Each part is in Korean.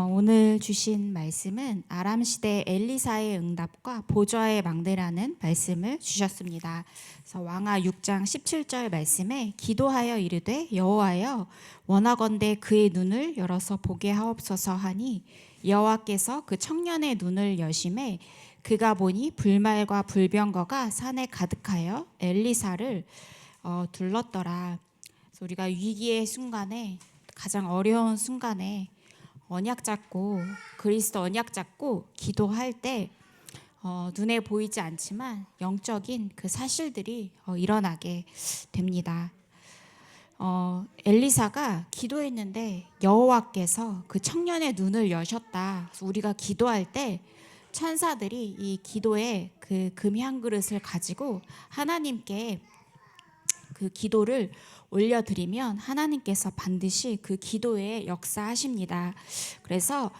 오늘 주신 말씀은 아람 시대 엘리사의 응답과 보좌의 망대라는 말씀을 주셨습니다. 그래서 왕하 6장 17절 말씀에 기도하여 이르되 여호와여 원하건대 그의 눈을 열어서 보게 하옵소서 하니 여호와께서 그 청년의 눈을 여심해 그가 보니 불말과 불병거가 산에 가득하여 엘리사를 둘렀더라. 그래서 우리가 위기의 순간에 가장 어려운 순간에 언약 잡고 그리스도 언약 잡고 기도할 때 눈에 보이지 않지만 영적인 그 사실들이 일어나게 됩니다. 엘리사가 기도했는데 여호와께서 그 청년의 눈을 여셨다. 그래서 우리가 기도할 때 천사들이 이 기도에 그 금 한 그릇을 가지고 하나님께 그 기도를 올려드리면 하나님께서 반드시 그 기도에 역사하십니다. 그래서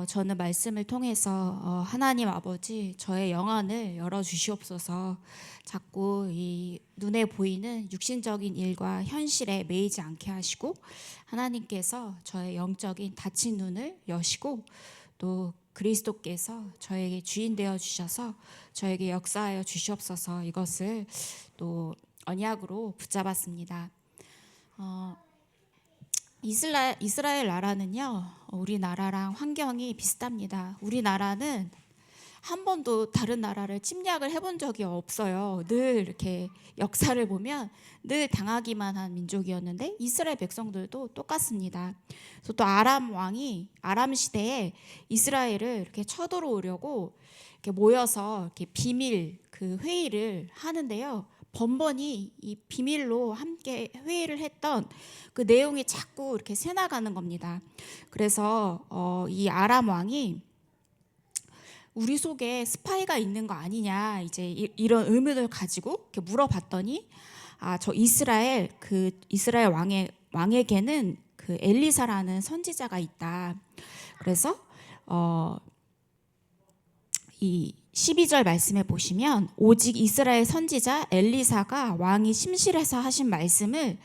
저는 말씀을 통해서 하나님 아버지 저의 영안을 열어주시옵소서. 자꾸 이 눈에 보이는 육신적인 일과 현실에 매이지 않게 하시고 하나님께서 저의 영적인 닫힌 눈을 여시고 또 그리스도께서 저에게 주인 되어 주셔서 저에게 역사하여 주시옵소서. 이것을 또 언약으로 붙잡았습니다. 이스라엘 나라는요, 우리나라랑 환경이 비슷합니다. 우리나라는 한 번도 다른 나라를 침략을 해본 적이 없어요. 늘 이렇게 역사를 보면 늘 당하기만 한 민족이었는데 이스라엘 백성들도 똑같습니다. 그래서 또 아람 시대에 이스라엘을 이렇게 쳐들어오려고 이렇게 모여서 이렇게 비밀 그 회의를 하는데요. 번번이 이 비밀로 함께 회의를 했던 그 내용이 자꾸 이렇게 새나가는 겁니다. 그래서 이 아람 왕이 우리 속에 스파이가 있는 거 아니냐 이제 이런 의문을 가지고 이렇게 물어봤더니 저 이스라엘 왕에게는 그 엘리사라는 선지자가 있다. 그래서 이 12절 말씀에 보시면 오직 이스라엘 선지자 엘리사가 왕이 심실해서 하신 말씀을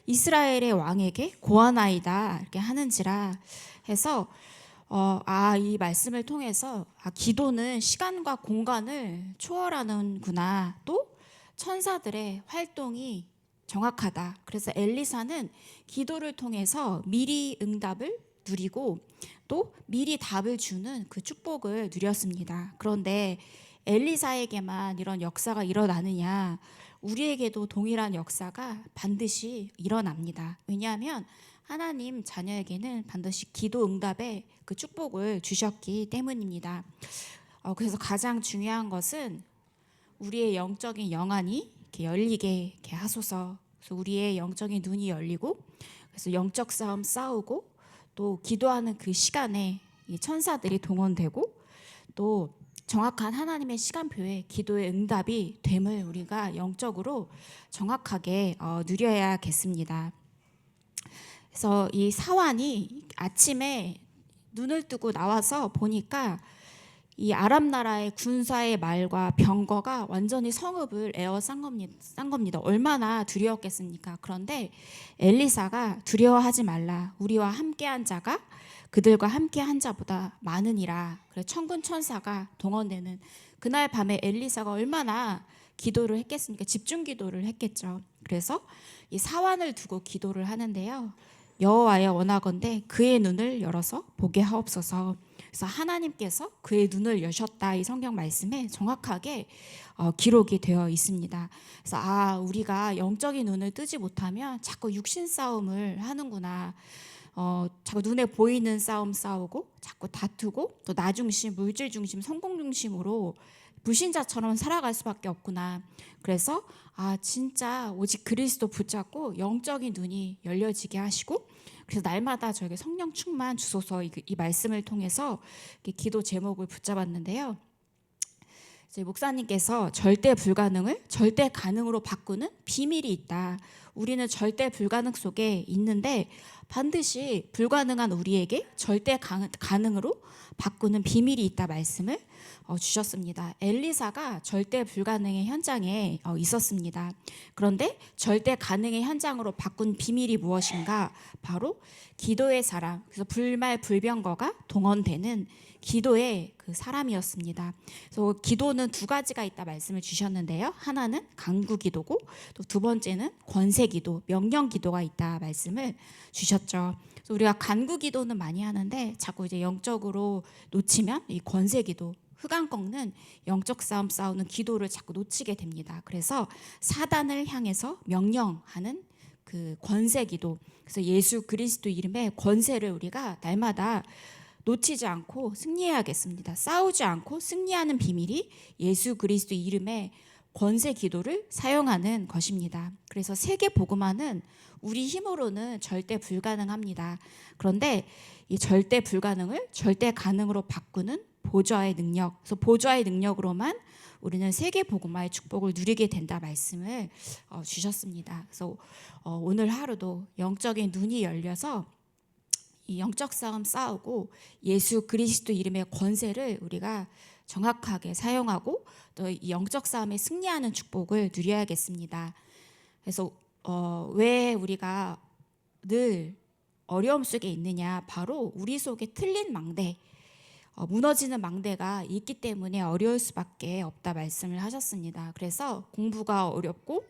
이스라엘의 왕에게 고하나이다 이렇게 하는지라 해서 이 말씀을 통해서 기도는 시간과 공간을 초월하는구나. 또 천사들의 활동이 정확하다. 그래서 엘리사는 기도를 통해서 미리 응답을 누리고 또 미리 답을 주는 그 축복을 누렸습니다. 그런데 엘리사에게만 이런 역사가 일어나느냐? 우리에게도 동일한 역사가 반드시 일어납니다. 왜냐하면 하나님 자녀에게는 반드시 기도 응답의 그 축복을 주셨기 때문입니다. 그래서 가장 중요한 것은 우리의 영적인 영안이 이렇게 열리게 이렇게 하소서. 그래서 우리의 영적인 눈이 열리고 그래서 영적 싸움 싸우고 또 기도하는 그 시간에 이 천사들이 동원되고 또 정확한 하나님의 시간표에 기도의 응답이 됨을 우리가 영적으로 정확하게 누려야겠습니다. 그래서 이 사환이 아침에 눈을 뜨고 나와서 보니까 이 아람 나라의 군사의 말과 병거가 완전히 성읍을 에워싼 겁니다. 얼마나 두려웠겠습니까? 그런데 엘리사가 두려워하지 말라. 우리와 함께한 자가 그들과 함께한 자보다 많으니라. 그래 천군 천사가 동원되는 그날 밤에 엘리사가 얼마나 기도를 했겠습니까? 집중 기도를 했겠죠. 그래서 이 사환을 두고 기도를 하는데요. 여호와여 원하건대 그의 눈을 열어서 보게 하옵소서. 그래서 하나님께서 그의 눈을 여셨다. 이 성경 말씀에 정확하게 기록이 되어 있습니다. 그래서 우리가 영적인 눈을 뜨지 못하면 자꾸 육신 싸움을 하는구나. 자꾸 눈에 보이는 싸움 싸우고 자꾸 다투고 또 나 중심, 물질 중심, 성공 중심으로 불신자처럼 살아갈 수밖에 없구나. 그래서 진짜 오직 그리스도 붙잡고 영적인 눈이 열려지게 하시고 그래서 날마다 저에게 성령 충만 주소서. 이 말씀을 통해서 기도 제목을 붙잡았는데요. 이제 목사님께서 절대 불가능을 절대 가능으로 바꾸는 비밀이 있다. 우리는 절대 불가능 속에 있는데 반드시 불가능한 우리에게 절대 가능으로 바꾸는 비밀이 있다 말씀을 주셨습니다. 엘리사가 절대 불가능의 현장에 있었습니다. 그런데 절대 가능의 현장으로 바꾼 비밀이 무엇인가? 바로 기도의 사람, 그래서 불말불병거가 동원되는 기도의 그 사람이었습니다. 그래서 기도는 두 가지가 있다 말씀을 주셨는데요. 하나는 간구 기도고 또 두 번째는 권세 기도, 명령 기도가 있다 말씀을 주셨죠. 그래서 우리가 간구 기도는 많이 하는데 자꾸 이제 영적으로 놓치면 이 권세 기도, 흑암 꺾는 영적 싸움 싸우는 기도를 자꾸 놓치게 됩니다. 그래서 사단을 향해서 명령하는 그 권세 기도, 그래서 예수 그리스도 이름의 권세를 우리가 날마다 놓치지 않고 승리해야겠습니다. 싸우지 않고 승리하는 비밀이 예수 그리스도 이름의 권세 기도를 사용하는 것입니다. 그래서 세계 복음화는 우리 힘으로는 절대 불가능합니다. 그런데 이 절대 불가능을 절대 가능으로 바꾸는 보좌의 능력, 그래서 보좌의 능력으로만 우리는 세계 복음화의 축복을 누리게 된다 말씀을 주셨습니다. 그래서 오늘 하루도 영적인 눈이 열려서 이 영적 싸움 싸우고 예수 그리스도 이름의 권세를 우리가 정확하게 사용하고 또 이 영적 싸움에 승리하는 축복을 누려야겠습니다. 그래서 왜 우리가 늘 어려움 속에 있느냐? 바로 우리 속에 틀린 망대, 무너지는 망대가 있기 때문에 어려울 수밖에 없다 말씀을 하셨습니다. 그래서 공부가 어렵고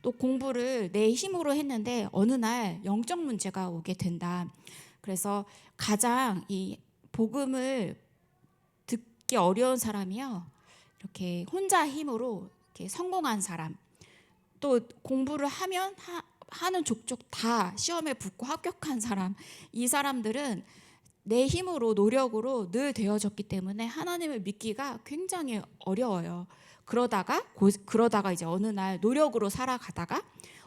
또 공부를 내 힘으로 했는데 어느 날 영적 문제가 오게 된다. 그래서 가장 이 복음을 듣기 어려운 사람이요, 이렇게 혼자 힘으로 이렇게 성공한 사람, 또 공부를 하면 하는 족족 다 시험에 붙고 합격한 사람, 이 사람들은 내 힘으로 노력으로 늘 되어졌기 때문에 하나님을 믿기가 굉장히 어려워요. 그러다가 이제 어느 날 노력으로 살아가다가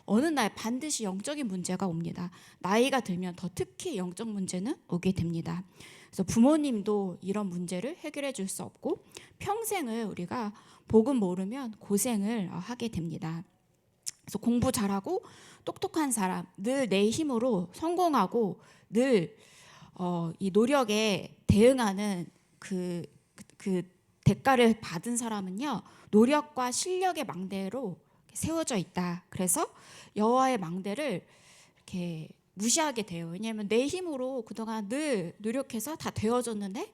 어느 날 반드시 영적인 문제가 옵니다. 나이가 들면 더 특히 영적 문제는 오게 됩니다. 그래서 부모님도 이런 문제를 해결해 줄 수 없고 평생을 우리가 복음 모르면 고생을 하게 됩니다. 그래서 공부 잘하고 똑똑한 사람, 늘 내 힘으로 성공하고 늘 이 노력에 대응하는 그 대가를 받은 사람은요, 노력과 실력의 망대로 세워져 있다. 그래서 여호와의 망대를 이렇게 무시하게 돼요. 왜냐하면 내 힘으로 그동안 늘 노력해서 다 되어졌는데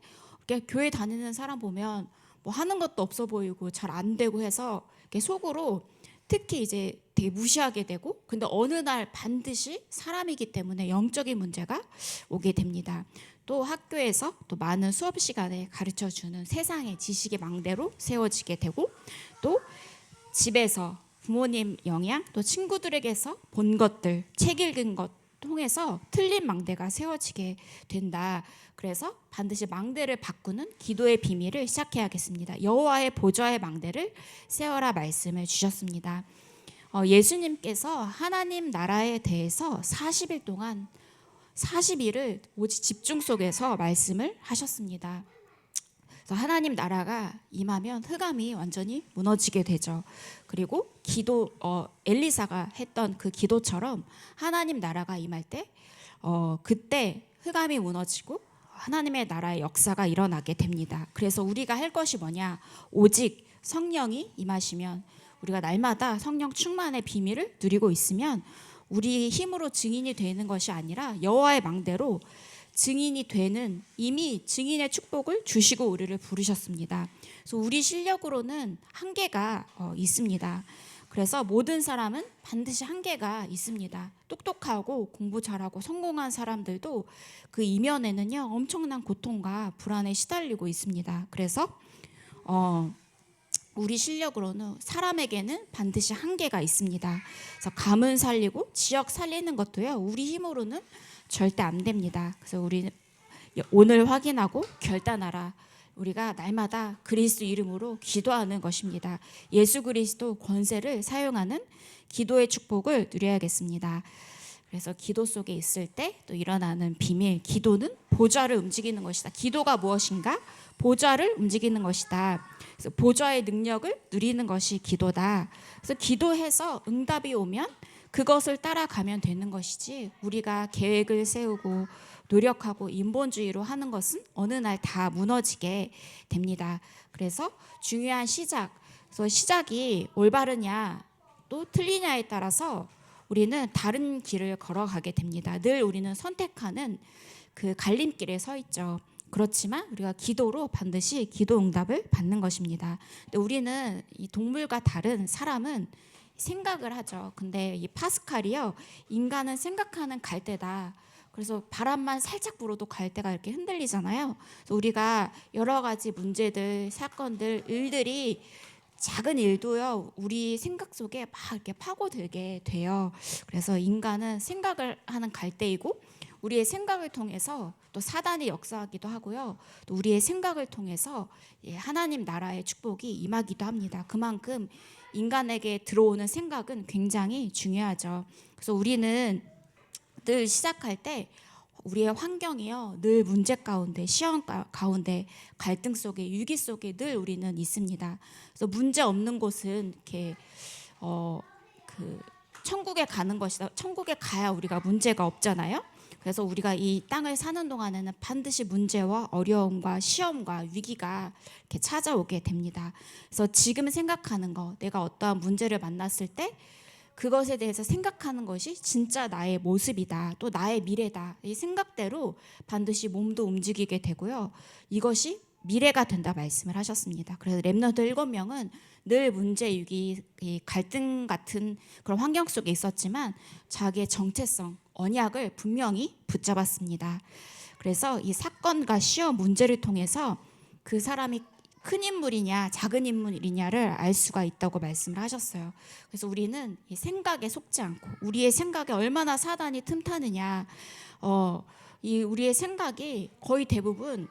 교회 다니는 사람 보면 뭐 하는 것도 없어 보이고 잘 안 되고 해서 속으로 특히 이제 되게 무시하게 되고, 근데 어느 날 반드시 사람이기 때문에 영적인 문제가 오게 됩니다. 또 학교에서 또 많은 수업 시간에 가르쳐주는 세상의 지식의 망대로 세워지게 되고, 또 집에서 부모님 영향, 또 친구들에게서 본 것들, 책 읽은 것 통해서 틀린 망대가 세워지게 된다. 그래서 반드시 망대를 바꾸는 기도의 비밀을 시작해야겠습니다. 여호와의 보좌의 망대를 세워라 말씀을 주셨습니다. 예수님께서 하나님 나라에 대해서 40일 동안 40일을 오직 집중 속에서 말씀을 하셨습니다. 그래서 하나님 나라가 임하면 흑암이 완전히 무너지게 되죠. 그리고 엘리사가 했던 그 기도처럼 하나님 나라가 임할 때 그때 흑암이 무너지고 하나님의 나라의 역사가 일어나게 됩니다. 그래서 우리가 할 것이 뭐냐? 오직 성령이 임하시면, 우리가 날마다 성령 충만의 비밀을 누리고 있으면 우리 힘으로 증인이 되는 것이 아니라 여호와의 망대로 증인이 되는, 이미 증인의 축복을 주시고 우리를 부르셨습니다. 그래서 우리 실력으로는 한계가 있습니다. 그래서 모든 사람은 반드시 한계가 있습니다. 똑똑하고 공부 잘하고 성공한 사람들도 그 이면에는요, 엄청난 고통과 불안에 시달리고 있습니다. 그래서 우리 실력으로는 사람에게는 반드시 한계가 있습니다. 그래서 가문 살리고 지역 살리는 것도요, 우리 힘으로는 절대 안 됩니다. 그래서 우리 오늘 확인하고 결단하라. 우리가 날마다 그리스도 이름으로 기도하는 것입니다. 예수 그리스도 권세를 사용하는 기도의 축복을 누려야겠습니다. 그래서 기도 속에 있을 때 또 일어나는 비밀, 기도는 보좌를 움직이는 것이다. 기도가 무엇인가? 보좌를 움직이는 것이다. 그래서 보좌의 능력을 누리는 것이 기도다. 그래서 기도해서 응답이 오면 그것을 따라가면 되는 것이지, 우리가 계획을 세우고 노력하고 인본주의로 하는 것은 어느 날 다 무너지게 됩니다. 그래서 중요한 그래서 시작이 올바르냐 또 틀리냐에 따라서 우리는 다른 길을 걸어가게 됩니다. 늘 우리는 선택하는 그 갈림길에 서 있죠. 그렇지만 우리가 기도로 반드시 기도 응답을 받는 것입니다. 근데 우리는 이 동물과 다른 사람은 생각을 하죠. 근데 이 파스칼이요, 인간은 생각하는 갈대다. 그래서 바람만 살짝 불어도 갈대가 이렇게 흔들리잖아요. 그래서 우리가 여러 가지 문제들, 사건들, 일들이, 작은 일도요, 우리 생각 속에 막 이렇게 파고들게 돼요. 그래서 인간은 생각을 하는 갈대이고, 우리의 생각을 통해서 또 사단이 역사하기도 하고요. 또 우리의 생각을 통해서 하나님 나라의 축복이 임하기도 합니다. 그만큼 인간에게 들어오는 생각은 굉장히 중요하죠. 그래서 우리는 늘 시작할 때 우리의 환경이요, 늘 문제 가운데, 시험 가운데, 갈등 속에, 위기 속에 늘 우리는 있습니다. 그래서 문제 없는 곳은 이렇게 그 천국에 가는 것이다. 천국에 가야 우리가 문제가 없잖아요. 그래서 우리가 이 땅을 사는 동안에는 반드시 문제와 어려움과 시험과 위기가 이렇게 찾아오게 됩니다. 그래서 지금 생각하는 거, 내가 어떠한 문제를 만났을 때 그것에 대해서 생각하는 것이 진짜 나의 모습이다, 또 나의 미래다, 이 생각대로 반드시 몸도 움직이게 되고요, 이것이 미래가 된다 말씀을 하셨습니다. 그래서 렘넌트 7명은 늘 문제, 위기, 갈등 같은 그런 환경 속에 있었지만 자기의 정체성, 언약을 분명히 붙잡았습니다. 그래서 이 사건과 시험, 문제를 통해서 그 사람이 큰 인물이냐 작은 인물이냐를 알 수가 있다고 말씀을 하셨어요. 그래서 우리는 이 생각에 속지 않고, 우리의 생각에 얼마나 사단이 틈타느냐, 이 우리의 생각이 거의 대부분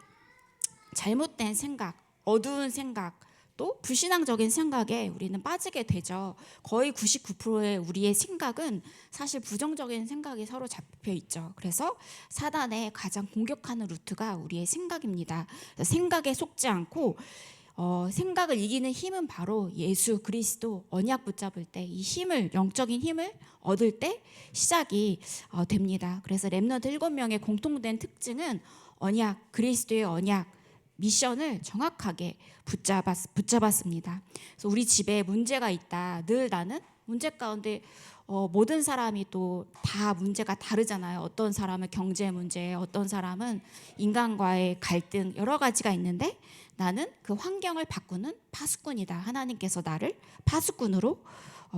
잘못된 생각, 어두운 생각, 또 불신앙적인 생각에 우리는 빠지게 되죠. 거의 99%의 우리의 생각은 사실 부정적인 생각이 서로 잡혀 있죠. 그래서 사단의 가장 공격하는 루트가 우리의 생각입니다. 생각에 속지 않고 생각을 이기는 힘은 바로 예수 그리스도 언약 붙잡을 때, 이 힘을, 영적인 힘을 얻을 때 시작이 됩니다. 그래서 렘넌트 7명의 공통된 특징은 언약, 그리스도의 언약, 미션을 정확하게 붙잡았습니다. 그래서 우리 집에 문제가 있다. 늘 나는 문제 가운데 모든 사람이 또 다 문제가 다르잖아요. 어떤 사람은 경제 문제, 어떤 사람은 인간과의 갈등, 여러 가지가 있는데 나는 그 환경을 바꾸는 파수꾼이다. 하나님께서 나를 파수꾼으로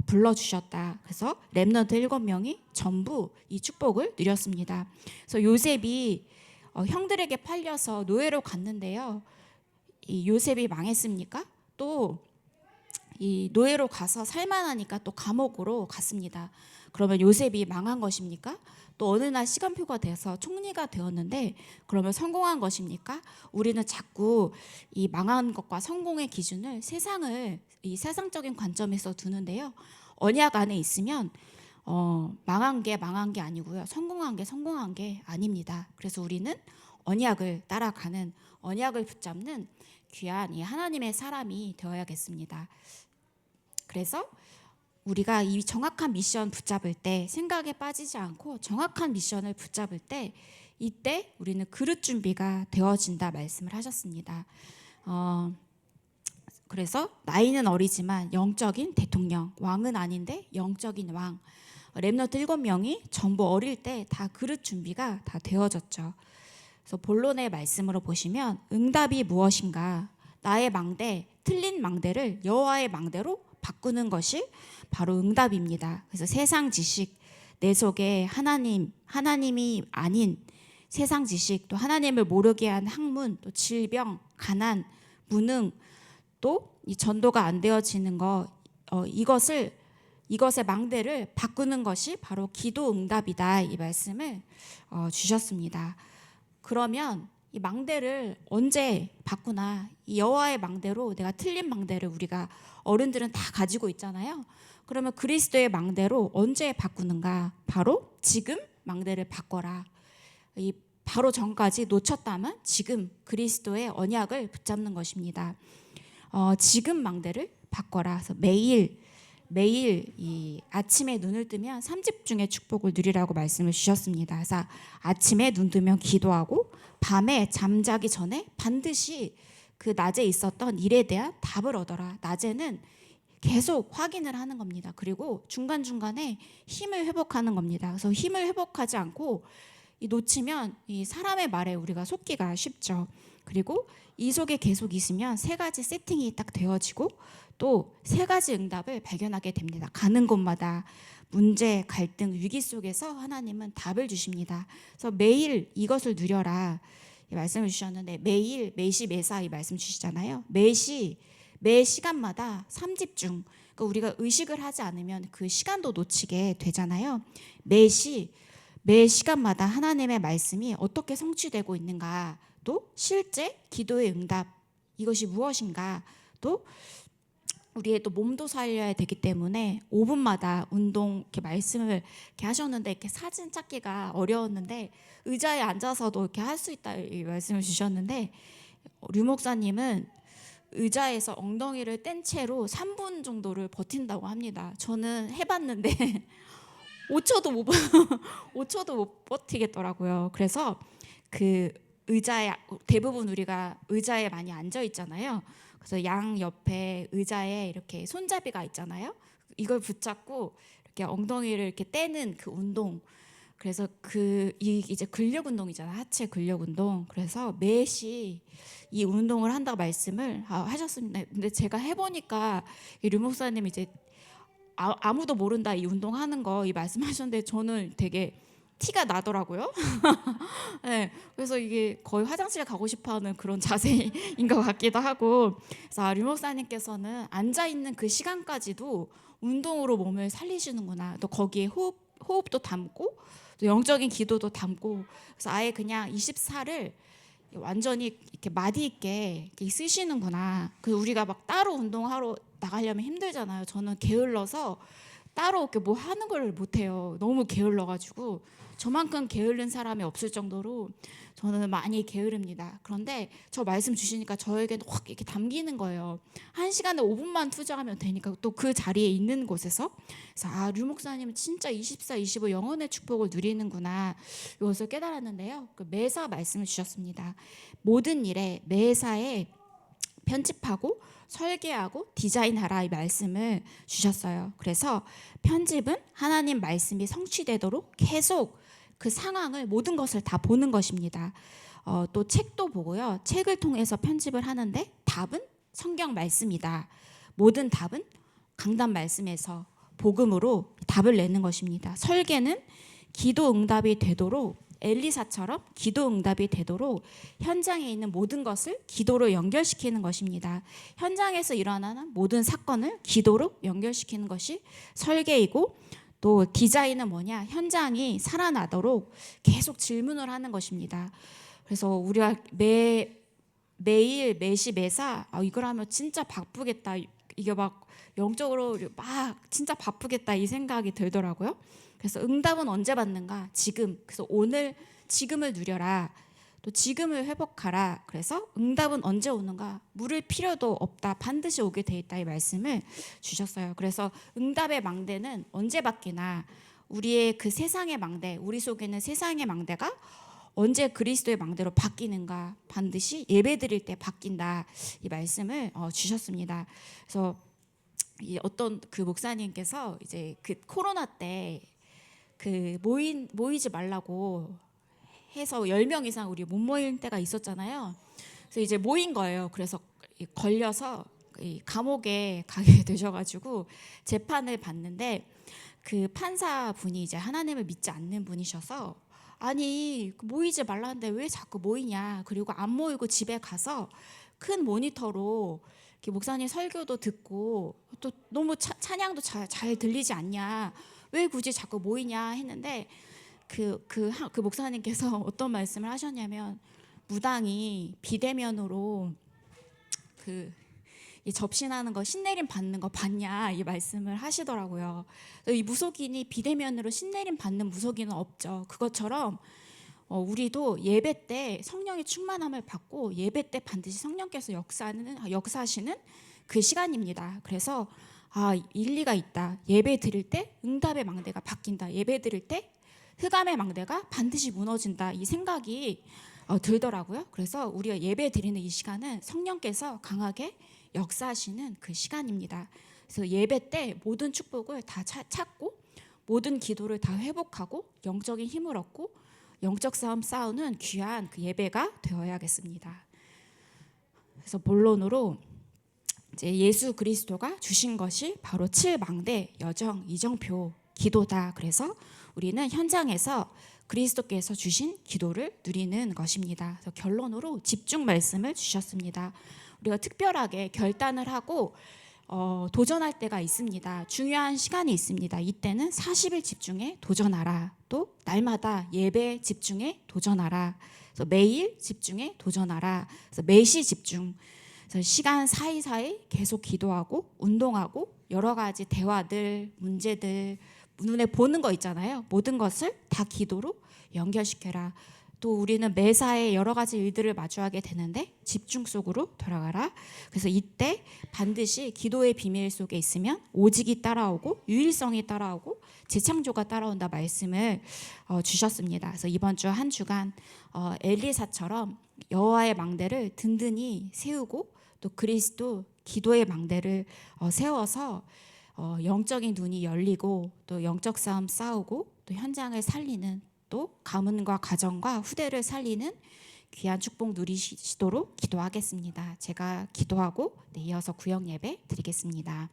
불러주셨다. 그래서 렘넌트 7명이 전부 이 축복을 누렸습니다. 그래서 요셉이 형들에게 팔려서 노예로 갔는데요, 이 요셉이 망했습니까? 또 이 노예로 가서 살만하니까 또 감옥으로 갔습니다. 그러면 요셉이 망한 것입니까? 또 어느 날 시간표가 돼서 총리가 되었는데 그러면 성공한 것입니까? 우리는 자꾸 이 망한 것과 성공의 기준을 이 세상적인 관점에서 두는데요, 언약 안에 있으면 망한 게 아니고요, 성공한 게 아닙니다. 그래서 우리는 언약을 따라가는, 언약을 붙잡는 귀한 이 하나님의 사람이 되어야겠습니다. 그래서 우리가 이 정확한 미션 붙잡을 때, 생각에 빠지지 않고 정확한 미션을 붙잡을 때, 이때 우리는 그릇 준비가 되어진다 말씀을 하셨습니다. 그래서 나이는 어리지만 영적인 대통령, 왕은 아닌데 영적인 왕, 렘넌트 7명이 전부 어릴 때 다 그릇 준비가 다 되어졌죠. 그래서 본론의 말씀으로 보시면 응답이 무엇인가, 나의 망대, 틀린 망대를 여호와의 망대로 바꾸는 것이 바로 응답입니다. 그래서 세상 지식, 내 속에 하나님이 아닌 세상 지식, 또 하나님을 모르게 한 학문, 또 질병, 가난, 무능, 또 이 전도가 안 되어지는 것, 이것의 망대를 바꾸는 것이 바로 기도 응답이다, 이 말씀을 주셨습니다. 그러면 이 망대를 언제 바꾸나, 이 여호와의 망대로, 내가 틀린 망대를 우리가 어른들은 다 가지고 있잖아요. 그러면 그리스도의 망대로 언제 바꾸는가? 바로 지금 망대를 바꿔라. 이 바로 전까지 놓쳤다면 지금 그리스도의 언약을 붙잡는 것입니다. 지금 망대를 바꿔라. 그래서 매일 매일 이 아침에 눈을 뜨면 3집 중의 축복을 누리라고 말씀을 주셨습니다. 그래서 아침에 눈 뜨면 기도하고 밤에 잠자기 전에 반드시 그 낮에 있었던 일에 대한 답을 얻어라. 낮에는 계속 확인을 하는 겁니다. 그리고 중간중간에 힘을 회복하는 겁니다. 그래서 힘을 회복하지 않고 이 놓치면 이 사람의 말에 우리가 속기가 쉽죠. 그리고 이 속에 계속 있으면 세 가지 세팅이 딱 되어지고 또 세 가지 응답을 발견하게 됩니다. 가는 곳마다 문제, 갈등, 위기 속에서 하나님은 답을 주십니다. 그래서 매일 이것을 누려라 이 말씀을 주셨는데 매일, 매시, 매사 이 말씀 주시잖아요. 매 시간마다 3집중 그러니까 우리가 의식을 하지 않으면 그 시간도 놓치게 되잖아요. 매 시간마다 하나님의 말씀이 어떻게 성취되고 있는가 또 실제 기도의 응답 이것이 무엇인가 또 우리의 또 몸도 살려야 되기 때문에 5분마다 운동 이렇게 말씀을 이렇게 하셨는데 이렇게 사진 찾기가 어려웠는데 의자에 앉아서도 이렇게 할 수 있다 이 말씀을 주셨는데 류 목사님은 의자에서 엉덩이를 뗀 채로 3분 정도를 버틴다고 합니다. 저는 해봤는데 5초도 못 5초도 못 버티겠더라고요. 그래서 그 의자에 대부분 우리가 의자에 많이 앉아 있잖아요. 그래서 양 옆에 의자에 이렇게 손잡이가 있잖아요. 이걸 붙잡고 이렇게 엉덩이를 이렇게 떼는 그 운동. 그래서 이제 근력 운동이잖아요. 하체 근력 운동. 그래서 매시 이 운동을 한다고 말씀을 하셨습니다. 근데 제가 해보니까 류 목사님 이제 아무도 모른다 이 운동하는 거 이 말씀하셨는데 저는 되게 티가 나더라고요. 네, 그래서 이게 거의 화장실에 가고 싶어하는 그런 자세인 것 같기도 하고. 그래서 류 목사님께서는 앉아 있는 그 시간까지도 운동으로 몸을 살리시는구나. 또 거기에 호흡도 담고 또 영적인 기도도 담고. 그래서 아예 그냥 24를 완전히 이렇게 마디 있게 이렇게 쓰시는구나. 그 우리가 막 따로 운동하러 나가려면 힘들잖아요. 저는 게을러서 따로 이렇게 뭐 하는 걸 못해요. 너무 게을러가지고 저만큼 게으른 사람이 없을 정도로 저는 많이 게으릅니다. 그런데 저 말씀 주시니까 저에게는 확 이렇게 담기는 거예요. 1시간에 5분만 투자하면 되니까 또 그 자리에 있는 곳에서. 그래서 류 목사님은 진짜 24, 25 영혼의 축복을 누리는구나 이것을 깨달았는데요. 그 매사 말씀을 주셨습니다. 모든 일에 매사에 편집하고 설계하고 디자인하라 이 말씀을 주셨어요. 그래서 편집은 하나님 말씀이 성취되도록 계속 그 상황을 모든 것을 다 보는 것입니다. 또 책도 보고요. 책을 통해서 편집을 하는데 답은 성경 말씀이다. 모든 답은 강단 말씀에서 복음으로 답을 내는 것입니다. 설계는 기도 응답이 되도록 엘리사처럼 기도 응답이 되도록 현장에 있는 모든 것을 기도로 연결시키는 것입니다. 현장에서 일어나는 모든 사건을 기도로 연결시키는 것이 설계이고 또 디자인은 뭐냐? 현장이 살아나도록 계속 질문을 하는 것입니다. 그래서 우리가 매일 매시 매사 이걸 하면 진짜 바쁘겠다. 이게 막 영적으로 막 진짜 바쁘겠다 이 생각이 들더라고요. 그래서 응답은 언제 받는가? 지금. 그래서 오늘 지금을 누려라. 또 지금을 회복하라. 그래서 응답은 언제 오는가? 물을 필요도 없다. 반드시 오게 돼 있다. 이 말씀을 주셨어요. 그래서 응답의 망대는 언제 바뀌나? 우리의 그 세상의 망대, 우리 속에 있는 세상의 망대가 언제 그리스도의 망대로 바뀌는가? 반드시 예배드릴 때 바뀐다. 이 말씀을 주셨습니다. 그래서 어떤 그 목사님께서 이제 그 코로나 때 그 모이지 말라고 해서 10명 이상 우리 못 모일 때가 있었잖아요. 그래서 이제 모인 거예요. 그래서 걸려서 감옥에 가게 되셔가지고 재판을 받는데 그 판사분이 이제 하나님을 믿지 않는 분이셔서 아니 모이지 말라는데 왜 자꾸 모이냐. 그리고 안 모이고 집에 가서 큰 모니터로 목사님 설교도 듣고 또 너무 찬양도 잘 들리지 않냐. 왜 굳이 자꾸 모이냐 했는데 그 목사님께서 어떤 말씀을 하셨냐면 무당이 비대면으로 이 접신하는 거 신내림 받는 거 봤냐 이 말씀을 하시더라고요. 이 무속인이 비대면으로 신내림 받는 무속인은 없죠. 그것처럼 우리도 예배 때 성령의 충만함을 받고 예배 때 반드시 성령께서 역사하시는 그 시간입니다. 그래서 일리가 있다. 예배 드릴 때 응답의 망대가 바뀐다. 예배 드릴 때 흑암의 망대가 반드시 무너진다. 이 생각이 들더라고요. 그래서 우리가 예배 드리는 이 시간은 성령께서 강하게 역사하시는 그 시간입니다. 그래서 예배 때 모든 축복을 다 찾고 모든 기도를 다 회복하고 영적인 힘을 얻고 영적 싸움 싸우는 귀한 그 예배가 되어야겠습니다. 그래서 본론으로 이제 예수 그리스도가 주신 것이 바로 7망대 여정 이정표 기도다. 그래서 우리는 현장에서 그리스도께서 주신 기도를 누리는 것입니다. 그래서 결론으로 집중 말씀을 주셨습니다. 우리가 특별하게 결단을 하고 도전할 때가 있습니다. 중요한 시간이 있습니다. 이때는 40일 집중에 도전하라. 또 날마다 예배 집중에 도전하라. 그래서 매일 집중에 도전하라. 그래서 매시 집중. 그래서 시간 사이사이 계속 기도하고 운동하고 여러 가지 대화들, 문제들, 눈에 보는 거 있잖아요. 모든 것을 다 기도로 연결시켜라. 또 우리는 매사에 여러 가지 일들을 마주하게 되는데 집중 속으로 돌아가라. 그래서 이때 반드시 기도의 비밀 속에 있으면 오직이 따라오고 유일성이 따라오고 재창조가 따라온다 말씀을 주셨습니다. 그래서 이번 주 한 주간 엘리사처럼 여호와의 망대를 든든히 세우고 또 그리스도 기도의 망대를 세워서 영적인 눈이 열리고 또 영적 싸움 싸우고 또 현장을 살리는 또 가문과 가정과 후대를 살리는 귀한 축복 누리시도록 기도하겠습니다. 제가 기도하고 이어서 구역 예배 드리겠습니다.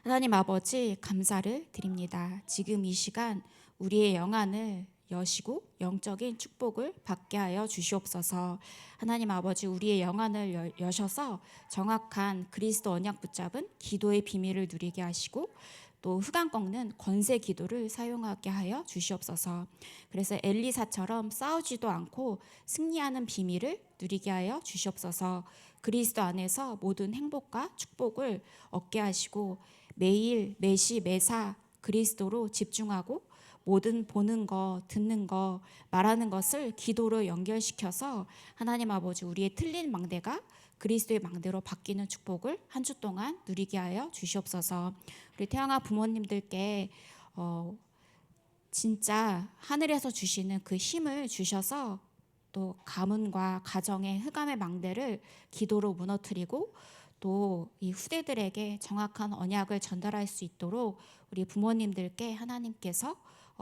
하나님 아버지 감사를 드립니다. 지금 이 시간 우리의 영안을 여시고 영적인 축복을 받게 하여 주시옵소서. 하나님 아버지 우리의 영안을 여셔서 정확한 그리스도 언약 붙잡은 기도의 비밀을 누리게 하시고 또 흑암 꺾는 권세 기도를 사용하게 하여 주시옵소서. 그래서 엘리사처럼 싸우지도 않고 승리하는 비밀을 누리게 하여 주시옵소서. 그리스도 안에서 모든 행복과 축복을 얻게 하시고 매일 매시 매사 그리스도로 집중하고 모든 보는 거, 듣는 거, 말하는 것을 기도로 연결시켜서 하나님 아버지 우리의 틀린 망대가 그리스도의 망대로 바뀌는 축복을 한 주 동안 누리게 하여 주시옵소서. 우리 태영아 부모님들께 진짜 하늘에서 주시는 그 힘을 주셔서 또 가문과 가정의 흑암의 망대를 기도로 무너뜨리고 또 이 후대들에게 정확한 언약을 전달할 수 있도록 우리 부모님들께 하나님께서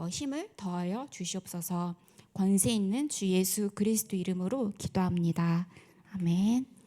힘을 더하여 주시옵소서. 권세 있는 주 예수 그리스도 이름으로 기도합니다. 아멘.